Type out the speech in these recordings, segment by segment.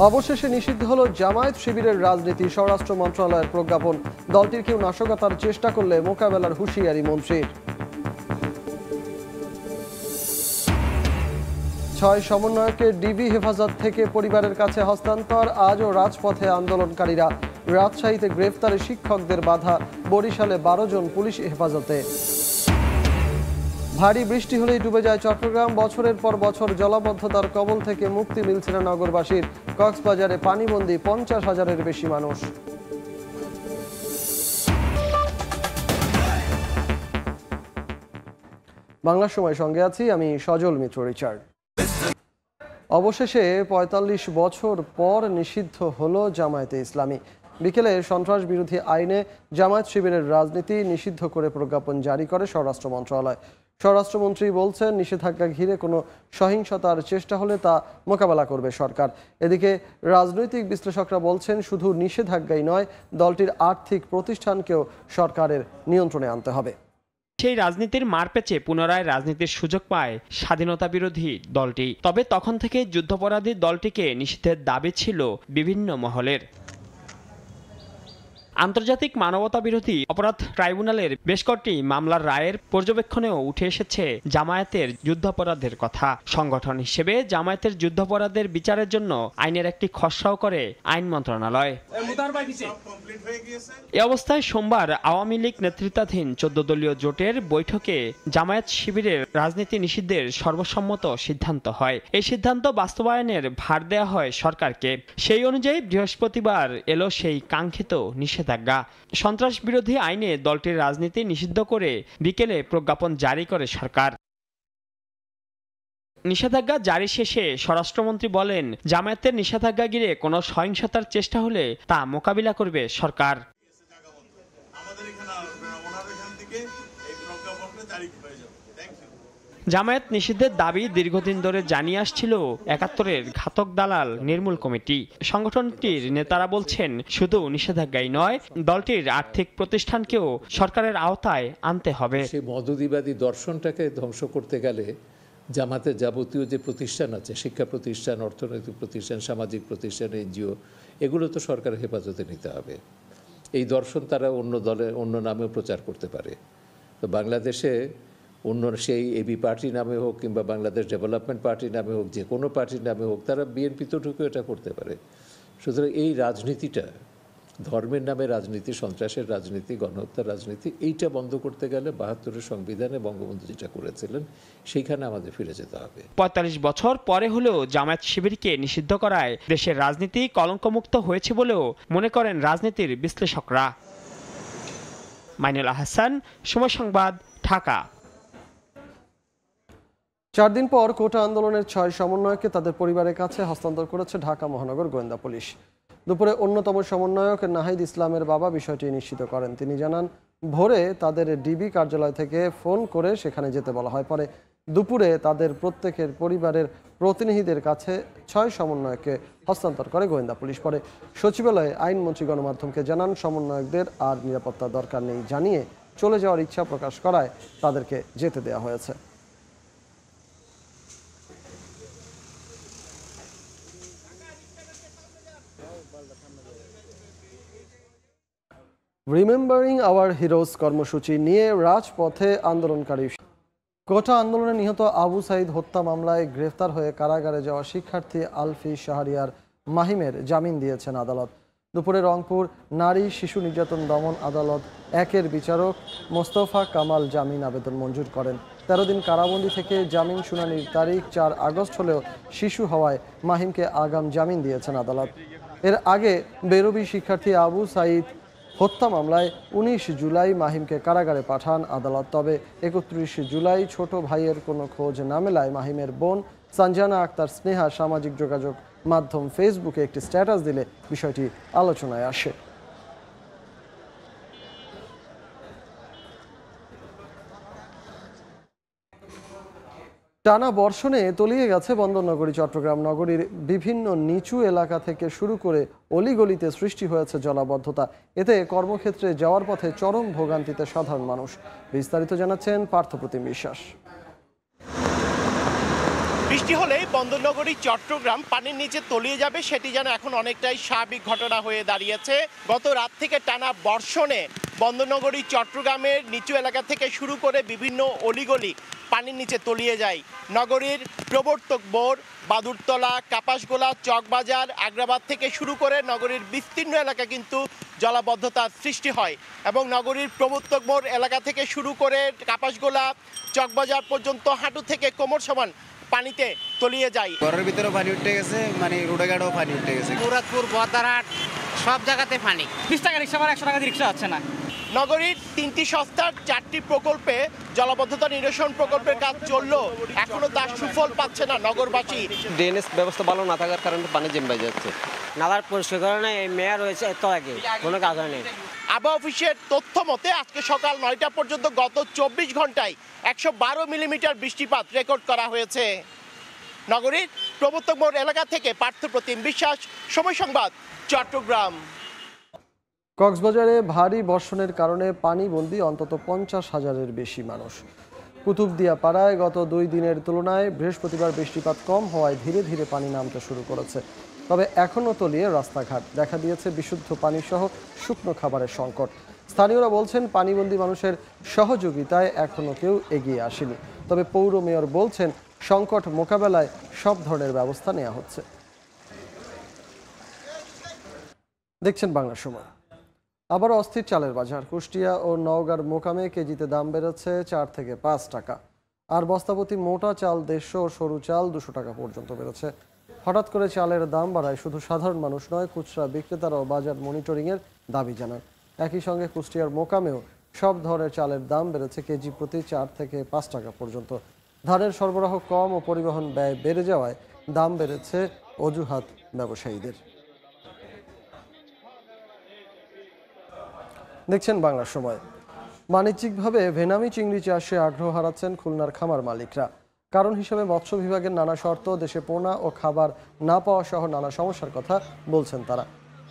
অবশেষে নিষিদ্ধ হলো জামায়াত শিবিরের রাজনীতি। স্বরাষ্ট্র মন্ত্রণালয়ের প্রজ্ঞাপন, দলটির কেউ নাশকতার চেষ্টা করলে মোকাবেলার হুঁশিয়ারি মন্ত্রীর। 6 সমন্বয়কের ডিবি হেফাজত থেকে পরিবারের কাছে হস্তান্তর। আজও রাজপথে আন্দোলনকারীরা। রাজশাহীতে গ্রেফতারে শিক্ষকদের বাধা। বরিশালে 12 জন পুলিশ হেফাজতে। ভারী বৃষ্টি হলেই ডুবে যায় চট্টগ্রাম। বছরের পর বছর জলাবদ্ধতার কবল থেকে মুক্তি মিলছে না নগরবাসীর। কক্সবাজারে পানিবন্দী 50,000-এর বেশি মানুষ। বাংলা সময় সঙ্গে আছি আমি সজল মিত্র রিচার্ড। অবশেষে ৪৫ বছর পর নিষিদ্ধ হলো জামায়াতে ইসলামী। বিকেলে সন্ত্রাস বিরোধী আইনে জামায়াত শিবিরের রাজনীতি নিষিদ্ধ করে প্রজ্ঞাপন জারি করে স্বরাষ্ট্র মন্ত্রণালয়। স্বরাষ্ট্রমন্ত্রী বলছেন, নিষেধাজ্ঞা ঘিরে কোনো সহিংসতার চেষ্টা হলে তা মোকাবেলা করবে সরকার। এদিকে রাজনৈতিক বিশ্লেষকরা বলছেন, শুধু নিষেধাজ্ঞাই নয়, দলটির আর্থিক প্রতিষ্ঠানকেও সরকারের নিয়ন্ত্রণে আনতে হবে। সেই রাজনীতির মারপ্যাচে পুনরায় রাজনীতির সুযোগ পায় স্বাধীনতা বিরোধী দলটি। তবে তখন থেকে যুদ্ধাপরাধী দলটিকে নিষিদ্ধের দাবি ছিল বিভিন্ন মহলের। আন্তর্জাতিক মানবতা বিরোধী অপরাধ ট্রাইব্যুনালের বেশ কয়েকটি মামলার রায়ের পর্যবেক্ষণেও উঠে এসেছে জামায়াতের যুদ্ধাপরাধের কথা। সংগঠন হিসেবে জামায়াতের যুদ্ধাপরাধের বিচারের জন্য আইনের একটি খসড়াও করে আইন মন্ত্রণালয়। এ অবস্থায় সোমবার আওয়ামী লীগ নেতৃত্বাধীন 14 দলীয় জোটের বৈঠকে জামায়াত শিবিরের রাজনীতি নিষিদ্ধের সর্বসম্মত সিদ্ধান্ত হয়। এই সিদ্ধান্ত বাস্তবায়নের ভার দেওয়া হয় সরকারকে। সেই অনুযায়ী বৃহস্পতিবার এলো সেই কাঙ্ক্ষিত নিষেধাজ্ঞা। সন্ত্রাস বিরোধী আইনে দলটির রাজনীতি নিষিদ্ধ করে বিকেলে প্রজ্ঞাপন জারি করে সরকার। নিষেধাজ্ঞা জারি শেষে স্বরাষ্ট্রমন্ত্রী বলেন, জামায়াতের নিষেধাজ্ঞা ঘিরে কোনো সহিংসতার চেষ্টা হলে তা মোকাবিলা করবে সরকার। জামায়াত নিষিদ্ধের দাবি দীর্ঘদিন ধরে জানিয়ে আসছিল ৭১-এর ঘাতক দালাল নির্মূল কমিটি। সংগঠনটির নেতারা বলছেন, শুধু নিষেধাজ্ঞাই নয়, দলটির আর্থিক প্রতিষ্ঠানকেও সরকারের আওতায় আনতে হবে। সেই মদদিবাদী দর্শনটাকে ধ্বংস করতে গেলে জামাতের যাবতীয় যে প্রতিষ্ঠান আছে, শিক্ষা প্রতিষ্ঠান, অর্থনৈতিক প্রতিষ্ঠান, সামাজিক প্রতিষ্ঠান, এনজিও, এগুলো তো সরকারের হেফাজতে নিতে হবে। এই দর্শন তারা অন্য দলের অন্য নামেও প্রচার করতে পারে। তো বাংলাদেশে অন্য সেই এবি পার্টি নামে হোক কিংবা বাংলাদেশ ডেভেলপমেন্ট পার্টি নামে হোক, যে কোনো পার্টির নামে হোক, তারা বিএনপিতে ঢুকে এটা করতে পারে। সুতরাং এই রাজনীতিটা, ধর্মের নামে রাজনীতি, সন্ত্রাসের রাজনীতি, গণহত্যার রাজনীতি, এইটা বন্ধ করতে গেলে ৭২-এর সংবিধানে বঙ্গবন্ধু যেটা করেছিলেন সেইখানে আমাদের ফিরে যেতে হবে। ৪৫ বছর পরে হলেও জামায়াত শিবিরকে নিষিদ্ধ করায় দেশের রাজনীতি কলঙ্কমুক্ত হয়েছে বলেও মনে করেন রাজনীতির বিশ্লেষকরা। মাইনুল আহসান, সময় সংবাদ, ঢাকা। 4 দিন পর কোটা আন্দোলনের 6 সমন্বয়কে তাদের পরিবারের কাছে হস্তান্তর করেছে ঢাকা মহানগর গোয়েন্দা পুলিশ। দুপুরে অন্যতম সমন্বয়ক নাহিদ ইসলামের বাবা বিষয়টি নিশ্চিত করেন। তিনি জানান, ভোরে তাদের ডিবি কার্যালয় থেকে ফোন করে সেখানে যেতে বলা হয়। পরে দুপুরে তাদের প্রত্যেকের পরিবারের প্রতিনিধিদের কাছে 6 সমন্বয়কে হস্তান্তর করে গোয়েন্দা পুলিশ। পরে সচিবালয়ে আইনমন্ত্রী গণমাধ্যমকে জানান, সমন্বয়কদের আর নিরাপত্তার দরকার নেই জানিয়ে চলে যাওয়ার ইচ্ছা প্রকাশ করায় তাদেরকে যেতে দেওয়া হয়েছে। রিমেম্বারিং আওয়ার হিরোজ কর্মসূচি নিয়ে রাজপথে আন্দোলনকারী। কোটা আন্দোলনে নিহত আবু সাইদ হত্যা মামলায় গ্রেফতার হয়ে কারাগারে যাওয়া শিক্ষার্থী আলফি শাহরিয়ার মাহিমের জামিন দিয়েছেন আদালত। দুপুরে রংপুর নারী শিশু নির্যাতন দমন আদালত 1-এর বিচারক মোস্তফা কামাল জামিন আবেদন মঞ্জুর করেন। 13 দিন কারাবন্দী থেকে জামিন শুনানির তারিখ 4 আগস্ট হলেও শিশু হওয়ায় মাহিমকে আগাম জামিন দিয়েছেন আদালত। এর আগে বেরবি শিক্ষার্থী আবু সাইদ হত্যা মামলায় 19 জুলাই মাহিমকে কারাগারে পাঠান আদালত। তবে 31 জুলাই ছোট ভাইয়ের কোনো খোঁজ না মেলায় মাহিমের বোন সঞ্জানা আক্তার স্নেহা সামাজিক যোগাযোগ মাধ্যম ফেসবুকে একটি স্ট্যাটাস দিলে বিষয়টি আলোচনায় আসে। টানা বর্ষণে তলিয়ে গেছে বন্দরনগরী চট্টগ্রাম। নগরীর বিভিন্ন নিচু এলাকা থেকে শুরু করে অলিগলিতে সৃষ্টি হয়েছে জলাবদ্ধতা। এতে কর্মক্ষেত্রে যাওয়ার পথে চরম ভোগান্তিতে সাধারণ মানুষ। বিস্তারিত জানাচ্ছেন পার্থপ্রতিম বিশ্বাস। বৃষ্টি হলেই বন্দরনগরী চট্টগ্রাম পানির নিচে তলিয়ে যাবে, সেটি যেন এখন অনেকটাই স্বাভাবিক ঘটনা হয়ে দাঁড়িয়েছে। গত রাত থেকে টানা বর্ষণে বন্দরনগরী চট্টগ্রামের নিচু এলাকা থেকে শুরু করে বিভিন্ন অলিগলি পানির নিচে তলিয়ে যায়। নগরীর প্রবর্তক বোর, বাদুরতলা, কাপাসগোলা, চকবাজার, আগ্রাবাদ থেকে শুরু করে নগরীর বিস্তীর্ণ এলাকা কিন্তু জলাবদ্ধতার সৃষ্টি হয় এবং নগরীর প্রবর্তক বোর এলাকা থেকে শুরু করে কাপাসগোলা, চকবাজার পর্যন্ত হাঁটু থেকে কোমর সমান পানিতে তলিয়ে যায়। ঘরের ভিতরেও পানি উঠে গেছে, মানে রোডঘাটেও পানি উঠে গেছে। মুরাদপুর, বদারহাট সব জায়গাতে পানি। 20 টাকা রিক্সা ভাড়া, 100 টাকা রিক্সা হচ্ছে না। নগরীর 3টি সংস্থার 4টি প্রকল্পে জলাবদ্ধতা নিরসন প্রকল্পের কাজ চললেও এখনো তার সুফল পাচ্ছে না নগরবাসী। ড্রেনেজ ব্যবস্থা ভালো না থাকার কারণে পানি জমে যাচ্ছে। নালার পরিষ্কার করে না, এই মেয়ার হয়েছে এত আগে কোনো কাজ হয়নি। আবহাওয়া অফিসের তথ্য মতে আজকে সকাল 9টা পর্যন্ত গত 24 ঘন্টায় 112 মিলিমিটার বৃষ্টিপাত রেকর্ড করা হয়েছে। নগরীর প্রবর্তক মোড় এলাকা থেকে পার্থপ্রতিম বিশ্বাস, সময় সংবাদ, চট্টগ্রাম। কক্সবাজারে ভারী বর্ষণের কারণে পানিবন্দী অন্তত 50,000-এর বেশি মানুষ। কুতুবদিয়া পাড়ায় গত 2 দিনের তুলনায় বৃহস্পতিবার বৃষ্টিপাত কম হওয়ায় ধীরে ধীরে পানি নামতে শুরু করেছে। তবে এখনও তলিয়ে রাস্তাঘাট, দেখা দিয়েছে বিশুদ্ধ পানিসহ শুকনো খাবারের সংকট। স্থানীয়রা বলছেন পানিবন্দী মানুষের সহযোগিতায় এখনও কেউ এগিয়ে আসেনি। তবে পৌর মেয়র বলছেন সংকট মোকাবেলায় সব ধরনের ব্যবস্থা নেওয়া হচ্ছে। দেখছেন বাংলা সময়। আবার অস্থির চালের বাজার। কুষ্টিয়া ও নওগাঁর মোকামে কেজিতে দাম বেড়েছে 4 থেকে 5 টাকা। আর বস্তাপতি মোটা চাল 150 ও সরু চাল 200 টাকা পর্যন্ত বেড়েছে। হঠাৎ করে চালের দাম বাড়ায় শুধু সাধারণ মানুষ নয়, খুচরা বিক্রেতারাও বাজার মনিটরিংয়ের দাবি জানান। একই সঙ্গে কুষ্টিয়ার মোকামেও সব ধরনের চালের দাম বেড়েছে কেজি প্রতি 4 থেকে 5 টাকা পর্যন্ত। ধানের সরবরাহ কম ও পরিবহন ব্যয় বেড়ে যাওয়ায় দাম বেড়েছে অজুহাত ব্যবসায়ীদের। দেখছেন বাংলা সময়। বাণিজ্যিকভাবে ভেনামি চিংড়ি চাষে আগ্রহ হারাচ্ছেন খুলনার খামার মালিকরা। কারণ হিসেবে মৎস্য বিভাগের নানা শর্ত, দেশে পোনা ও খাবার না পাওয়া সহ নানা সমস্যার কথা বলছেন তারা।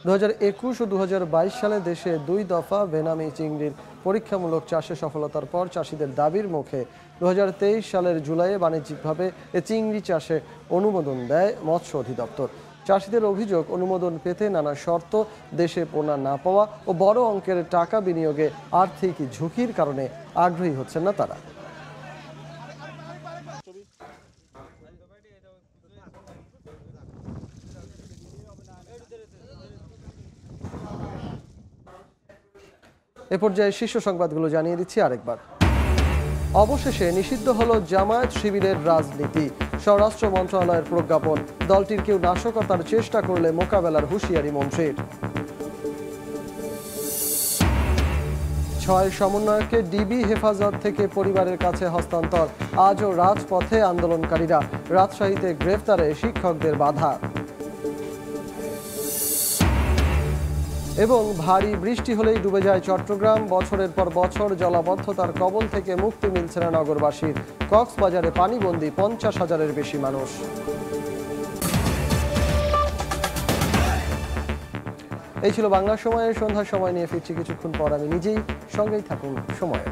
2021 ও 2022 সালে দেশে 2 দফা ভেনামি চিংড়ির পরীক্ষামূলক চাষে সফলতার পর চাষিদের দাবির মুখে 2023 সালের জুলাইয়ে বাণিজ্যিকভাবে এ চিংড়ি চাষে অনুমোদন দেয় মৎস্য অধিদপ্তর। চাষিদের অভিযোগ, অনুমোদন পেতে নানা শর্ত, দেশে পোনা না পাওয়া ও বড় অঙ্কের টাকা বিনিয়োগে আর্থিক ঝুঁকির কারণে আগ্রহী হচ্ছেন না তারা। এ পর্যায়ে শীর্ষ সংবাদগুলো জানিয়ে দিচ্ছি আরেকবার। অবশেষে নিষিদ্ধ হলো জামায়াত শিবিরের রাজনীতি। স্বরাষ্ট্র মন্ত্রণালয়ের প্রজ্ঞাপন, দলটির কেউ নাশকতার চেষ্টা করলে মোকাবেলার হুঁশিয়ারি মন্ত্রীর। 6 সমন্বয়ককে ডিবি হেফাজত থেকে পরিবারের কাছে হস্তান্তর। আজও রাজপথে আন্দোলনকারীরা, রাজশাহীতে গ্রেফতারে শিক্ষকদের বাধা। এবং ভারী বৃষ্টি হলেই ডুবে যায় চট্টগ্রাম। বছরের পর বছর জলাবদ্ধতার কবল থেকে মুক্তি মিলছে না নগরবাসীর। কক্সবাজারে পানিবন্দী 50,000-এর বেশি মানুষ। এই ছিল বাংলা সময়ের সন্ধ্যার সময় নিয়ে ফিরছি কিছুক্ষণ পর। আমি নিজেই, সঙ্গেই থাকুন সময়ের।